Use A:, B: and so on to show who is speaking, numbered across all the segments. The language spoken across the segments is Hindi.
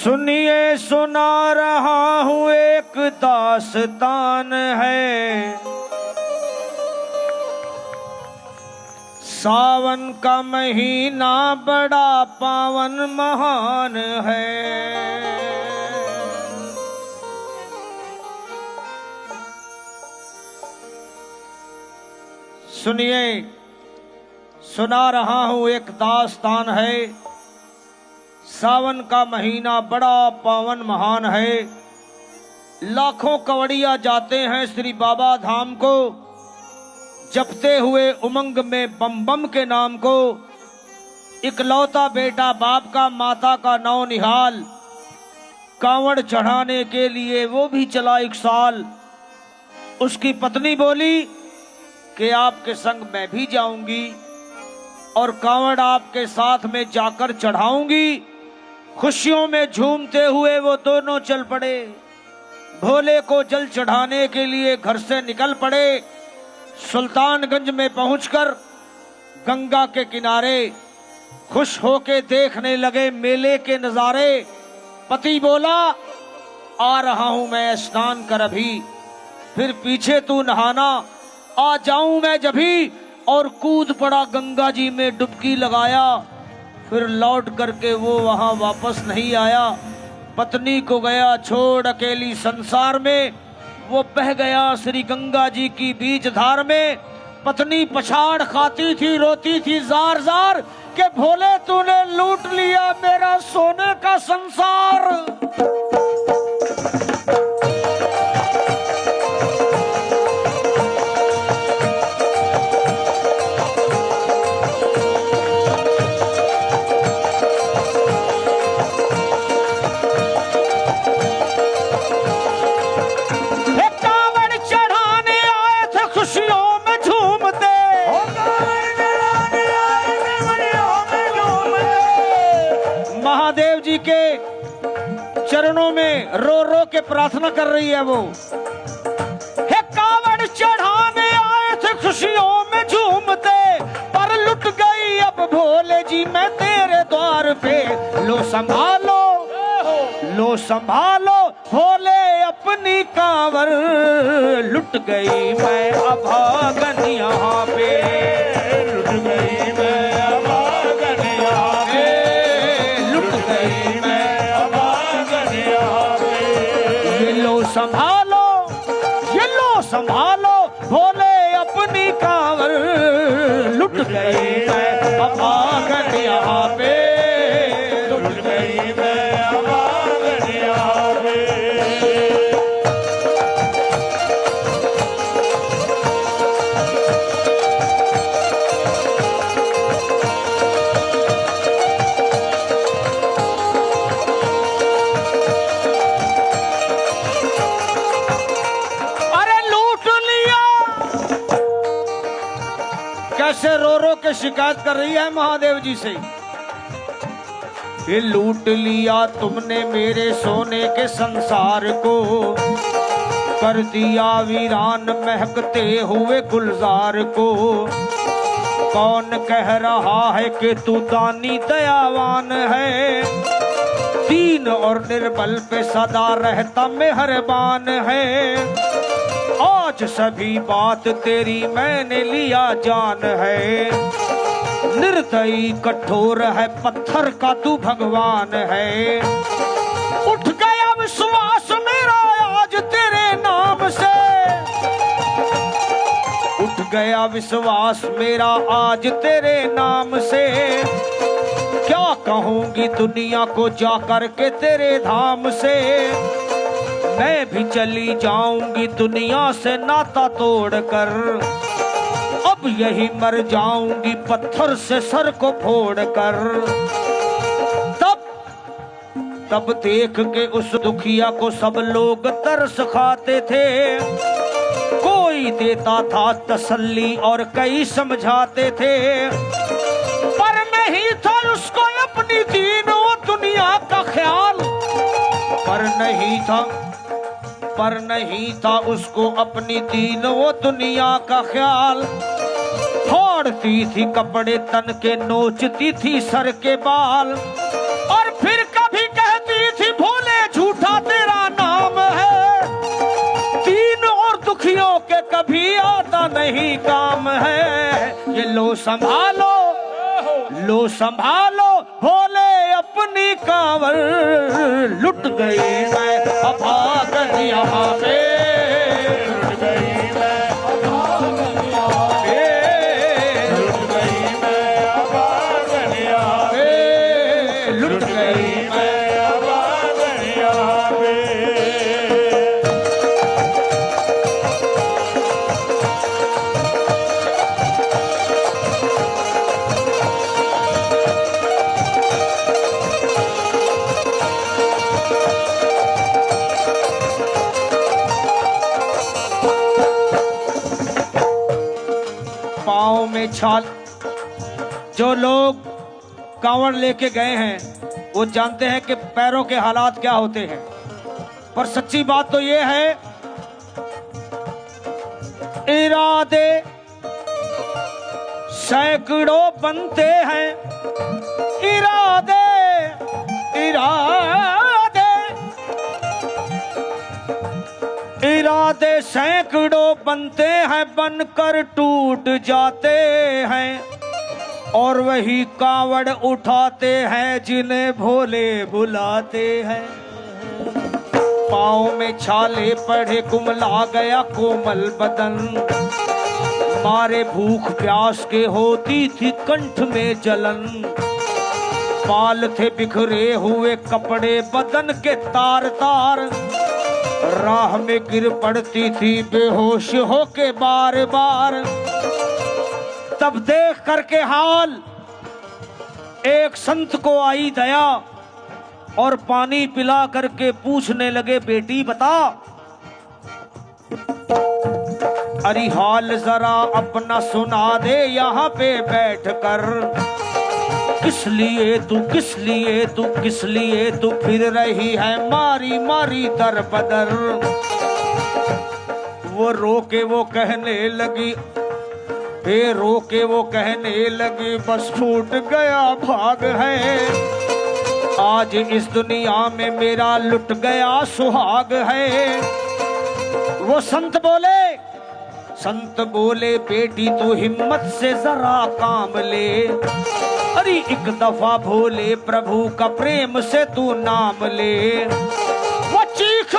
A: सुनिए सुना रहा हूँ एक दास्तान है। सावन का महीना बड़ा पावन महान है। सुनिए सुना रहा हूँ एक दास्तान है। सावन का महीना बड़ा पावन महान है। लाखों कवड़िया जाते हैं श्री बाबा धाम को, जपते हुए उमंग में बम बम के नाम को। इकलौता बेटा बाप का माता का नौ निहाल, कांवड़ चढ़ाने के लिए वो भी चला 1 साल। उसकी पत्नी बोली कि आपके संग मैं भी जाऊंगी और कांवड़ आपके साथ में जाकर चढ़ाऊंगी। खुशियों में झूमते हुए वो दोनों चल पड़े। भोले को जल चढ़ाने के लिए घर से निकल पड़े। सुल्तानगंज में पहुंचकर गंगा के किनारे खुश होके देखने लगे मेले के नजारे। पति बोला आ रहा हूं मैं स्नान कर अभी, फिर पीछे तू नहाना, आ जाऊं मैं जभी। और कूद पड़ा गंगा जी में डुबकी लगाया। फिर लौट करके वो वहां वापस नहीं आया। पत्नी को गया छोड़ अकेली संसार में। वो बह गया श्री गंगा जी की बीच धार में। पत्नी पछाड़ खाती थी, रोती थी जार जार के भोले तूने लूट लिया मेरा सोने का संसार। महादेव जी के चरणों में रो रो के प्रार्थना कर रही है वो। हे कावड़ चढ़ाने आए थे खुशियों में झूमते, पर लुट गई अब भोले जी मैं तेरे द्वार पे। लो संभालो लो संभालो भोले अपनी कांवर, लुट गई मैं अभागन यहाँ पे। लुट गई मैं अभागन यहाँ पे, लुट गई मैं अभागन यहाँ पे। ये लो संभालो भोले अपनी कांवर, लुट गई मैं अभागन यहाँ पे। लुट गई मैं अभागन यहाँ पे। कैसे रो रो के शिकायत कर रही है महादेव जी से। ये लूट लिया तुमने मेरे सोने के संसार को, कर दिया वीरान महकते हुए गुलजार को। कौन कह रहा है कि तू दानी दयावान है, दीन और निर्बल पे सदा रहता मेहरबान है। आज सभी बात तेरी मैंने लिया जान है, निर्दयी कठोर है पत्थर का तू भगवान है। उठ गया विश्वास मेरा आज तेरे नाम से, उठ गया विश्वास मेरा आज तेरे नाम से। क्या कहूंगी दुनिया को जाकर के तेरे धाम से, मैं भी चली जाऊंगी दुनिया से नाता तोड़कर। अब यही मर जाऊंगी पत्थर से सर को फोड़कर। तब देख के उस दुखिया को सब लोग तरस खाते थे। कोई देता था तसल्ली और कई समझाते थे, पर नहीं था उसको अपनी दीनों दुनिया का ख्याल। पर नहीं था उसको अपनी दीन वो दुनिया का ख्याल। फोड़ती थी कपड़े तन के, नोचती थी सर के बाल, और फिर कभी कहती थी नहीं काम है। ये लो संभालो, लो संभालो भोले अपनी कांवर, लुट गई मैं अभागन यहाँ पे, लुट गई मैं अभागन यहाँ पे, लुट गई मैं अभागन यहाँ पे, लुट गई मैं अभागन यहाँ पे। पाँव में छाल, जो लोग कांवड़ लेके गए हैं वो जानते हैं कि पैरों के हालात क्या होते हैं। पर सच्ची बात तो ये है, इरादे सैकड़ों बनते हैं, इरादे इरादे इरादे सैकड़ों बनते हैं, बनकर टूट जाते हैं, और वही कावड़ उठाते हैं जिन्हें भोले बुलाते हैं। पाँव में छाले पड़े, कुमला गया कोमल बदन, मारे भूख प्यास के होती थी कंठ में जलन, बाल थे बिखरे हुए कपड़े बदन के तार तार, राह में गिर पड़ती थी बेहोश होके बार बार। तब देख करके हाल एक संत को आई दया, और पानी पिला करके पूछने लगे, बेटी बता अरे हाल जरा अपना सुना दे यहाँ पे बैठ कर, किस लिए तू किस लिए तू किस लिए तू फिर रही है मारी मारी दर बदर। वो रोके वो कहने लगी, रोके वो कहने लगी, बस फूट गया भाग है, आज इस दुनिया में मेरा लुट गया सुहाग है। वो संत बोले बेटी तू हिम्मत से जरा काम ले, अरे एक दफा भोले प्रभु का प्रेम से तू नाम ले। वो चीख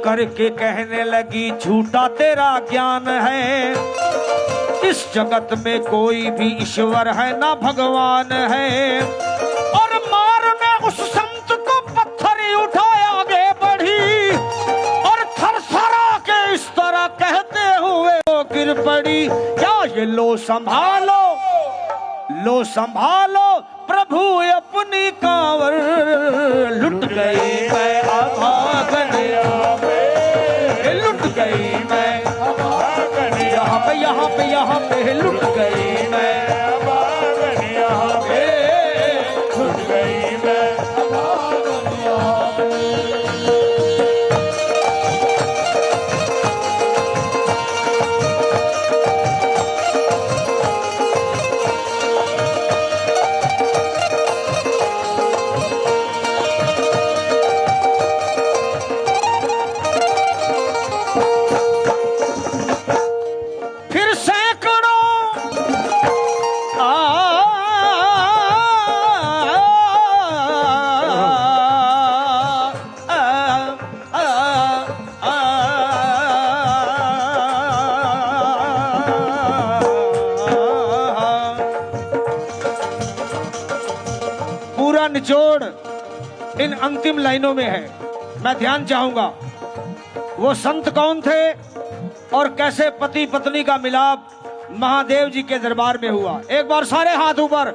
A: करके कहने लगी झूठा तेरा ज्ञान है, इस जगत में कोई भी ईश्वर है ना भगवान है। और मार ने उस संत को पत्थर ही उठाया, आगे बढ़ी और थरथरा के इस तरह कहते हुए वो गिर पड़ी, क्या ये लो संभालो प्रभु अपनी कांवर, लुट गई मैं अभागन यहाँ पे, लुट गई मैं अभागन यहाँ पे, यहाँ पे यहाँ पे लुट गई मैं अभागन यहाँ पे, लुट गई मैं अभागन यहाँ पे। निचोड़ इन अंतिम लाइनों में है। मैं ध्यान चाहूंगा वो संत कौन थे और कैसे पति पत्नी का मिलाप महादेव जी के दरबार में हुआ। एक बार सारे हाथ ऊपर,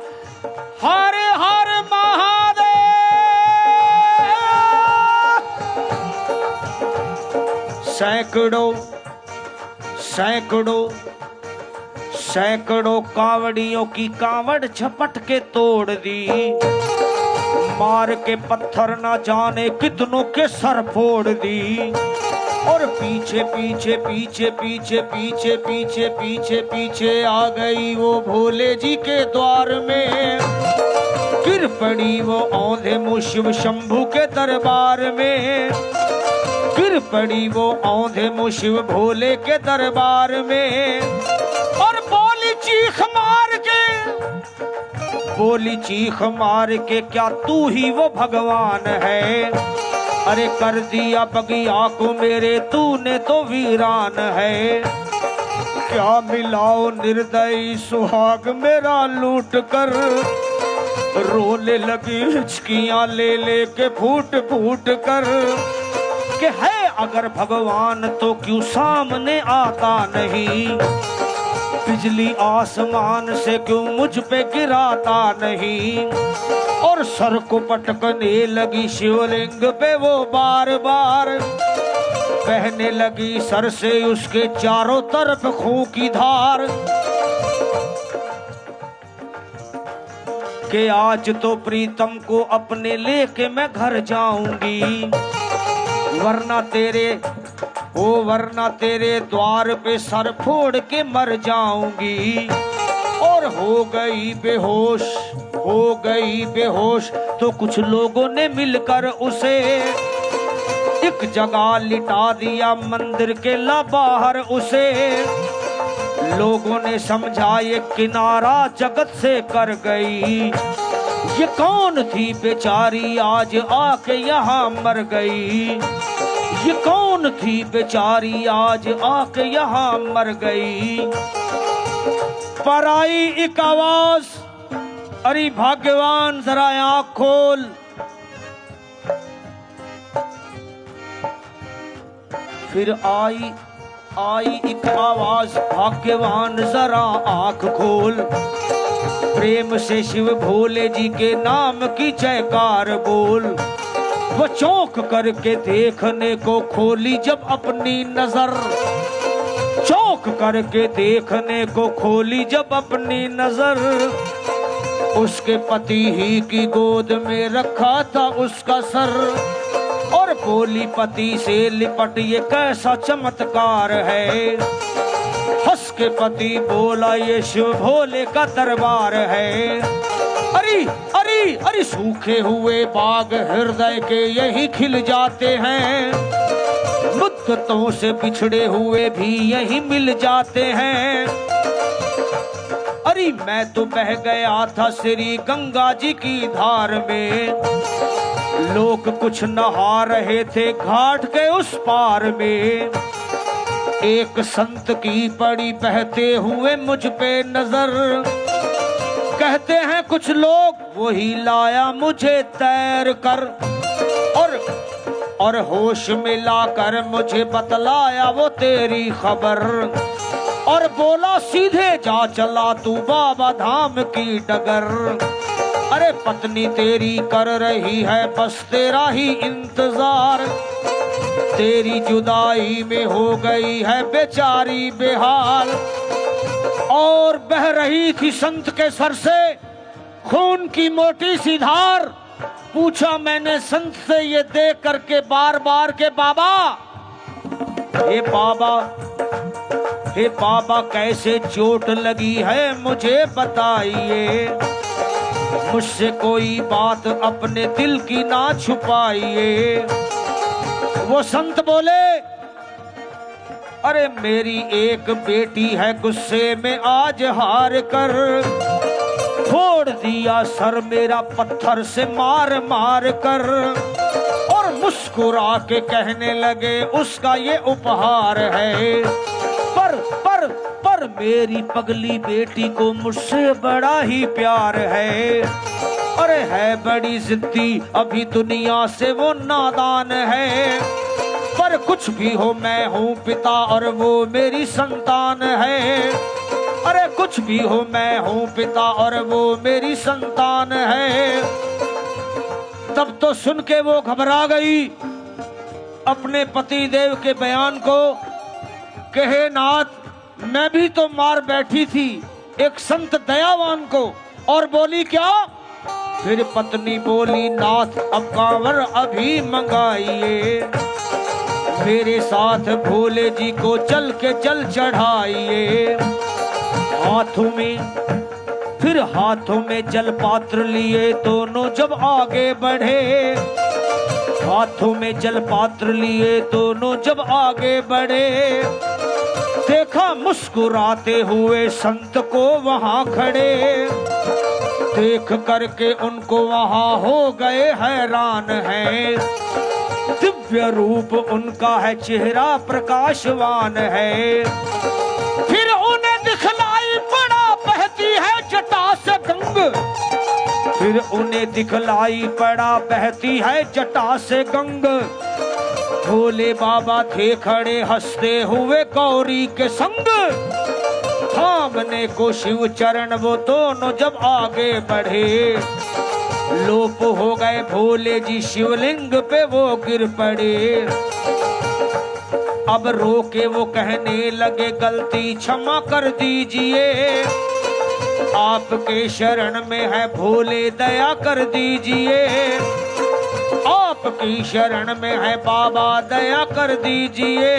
A: हर हर महादेव। सैकड़ों सैकड़ों सैकड़ों कावड़ियों की कावड़ झपट के तोड़ दी, मार के पत्थर ना जाने कितनों के सर फोड़ दी। और पीछे पीछे पीछे पीछे पीछे पीछे पीछे पीछे आ गई वो भोले जी के द्वार में, गिर पड़ी वो औंधे मुँह शिव शंभू के दरबार में। गिर पड़ी वो औंधे मुँह शिव भोले के दरबार में और बोली चीख मार के, बोली चीख मार के, क्या तू ही वो भगवान है? अरे कर दिया बगिया को मेरे तूने तो वीरान है। क्या मिलाओ निर्दयी सुहाग मेरा लूट कर, रोने लगी हिचकियां ले ले के फूट फूट कर, कि है अगर भगवान तो क्यों सामने आता नहीं, बिजली आसमान से क्यों मुझ पे गिराता नहीं। और सर को पटकने लगी शिवलिंग पे वो बार बार, बहने लगी सर से उसके चारों तरफ खून की धार, कि आज तो प्रीतम को अपने लेके मैं घर जाऊंगी, वरना तेरे द्वार पे सर फोड़ के मर जाऊंगी। और हो गई बेहोश तो कुछ लोगों ने मिलकर उसे एक जगह लिटा दिया, मंदिर के बाहर उसे। लोगों ने समझा ये किनारा जगत से कर गई, ये कौन थी बेचारी आज आके यहाँ मर गई, ये कौन थी बेचारी आज आके यहाँ मर गई। पर आई एक आवाज, अरे भाग्यवान जरा आँख खोल। फिर आई एक आवाज, भाग्यवान जरा आँख खोल, प्रेम से शिव भोले जी के नाम की जयकार बोल। वो चौंक करके देखने को खोली जब अपनी नजर, चौंक करके देखने को खोली जब अपनी नजर, उसके पति ही की गोद में रखा था उसका सर। और बोली पति से लिपट ये कैसा चमत्कार है, हंस के पति बोला ये शिव भोले का दरबार है। अरे अरे अरे सूखे हुए बाग हृदय के यही खिल जाते हैं, मुद्दतों से बिछड़े हुए भी यही मिल जाते हैं। अरे मैं तो बह गया था श्री गंगा जी की धार में, लोग कुछ नहा रहे थे घाट के उस पार में। एक संत की पड़ी बहते हुए मुझ पे नजर, कहते हैं कुछ लोग वही लाया मुझे तैर कर, और होश में लाकर मुझे बतलाया वो तेरी खबर। और बोला सीधे जा चला तू बाबा धाम की डगर, अरे पत्नी तेरी कर रही है बस तेरा ही इंतजार, तेरी जुदाई में हो गई है बेचारी बेहाल। और बह रही थी संत के सर से खून की मोटी सी धार। पूछा मैंने संत से ये देख करके बार बार के बाबा, हे बाबा कैसे चोट लगी है मुझे बताइए, मुझसे कोई बात अपने दिल की ना छुपाइए। वो संत बोले अरे मेरी एक बेटी है गुस्से में आज हार कर, फोड़ दिया सर मेरा पत्थर से मार मार कर। और मुस्कुरा के कहने लगे उसका ये उपहार है, पर मेरी पगली बेटी को मुझसे बड़ा ही प्यार है। अरे है बड़ी जिद्दी अभी दुनिया से वो नादान है, पर कुछ भी हो मैं हूँ पिता और वो मेरी संतान है। अरे कुछ भी हो मैं हूँ पिता और वो मेरी संतान है। तब तो सुन के वो घबरा गई अपने पति देव के बयान को, कहे नाथ मैं भी तो मार बैठी थी एक संत दयावान को। और बोली क्या? फिर पत्नी बोली नाथ अब कांवर अभी मंगाइए, मेरे साथ भोले जी को चल के जल चढ़ाइए। हाथों में जल पात्र लिए दोनों जब आगे बढ़े, हाथों में जल पात्र लिए दोनों जब आगे बढ़े, देखा मुस्कुराते हुए संत को वहां खड़े। देख करके उनको वहां हो गए हैरान है, दिव्य रूप उनका है, चेहरा प्रकाशवान है। फिर उन्हें दिखलाई पड़ा बहती है जटा से गंग, फिर उन्हें दिखलाई पड़ा बहती है जटा से गंग। भोले बाबा थे खड़े हंसते हुए गौरी के संग, थामने को शिव चरण वो दोनों जब आगे बढ़े। लोप हो गए भोले जी शिवलिंग पे वो गिर पड़े। अब रोके वो कहने लगे गलती क्षमा कर दीजिए, आपके शरण में है भोले दया कर दीजिए, आपकी शरण में है बाबा दया कर दीजिए।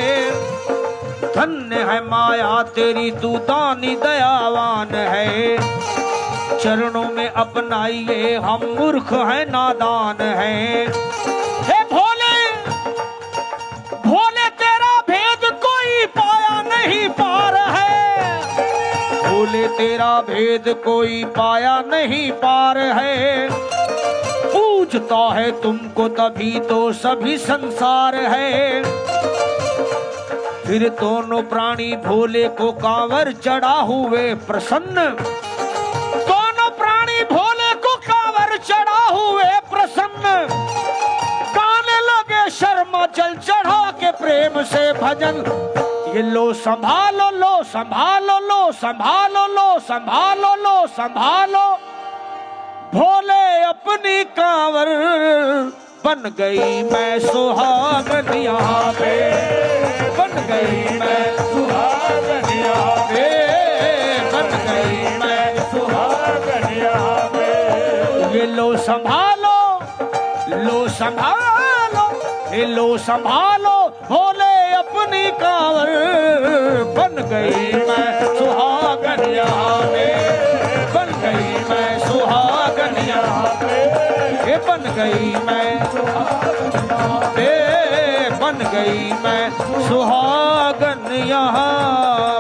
A: धन्य है माया तेरी तू दानी दयावान है, चरणों में अपनाइए हम मूर्ख है नादान है। हे भोले भोले तेरा भेद कोई पाया नहीं पार है, भोले तेरा भेद कोई पाया नहीं पार है। पूजता है तुमको तभी तो सभी संसार है। फिर दोनों प्राणी भोले को कांवर चढ़ा हुए प्रसन्न, दोनों प्राणी भोले को कांवर चढ़ा हुए प्रसन्न। गाने लगे शर्मा जल चढ़ा के प्रेम से भजन, ये लो संभालो लो संभालो लो संभालो लो संभालो लो संभालो। भोले अपनी कांवर बन गई मैं सुहागन यहाँ पे, बन गई मैं सुहागन यहाँ पे, बन गई मैं सुहागन यहाँ पे। ये लो संभालो लो संभालो, ये लो संभालो। भोले अपनी कांवर बन गई मैं सुहागन यहाँ पे, बन गई मैं सुहागन यहाँ पे, ये बन गई मैं सुहागन यहाँ पे, बन गई मैं सुहागन यहाँ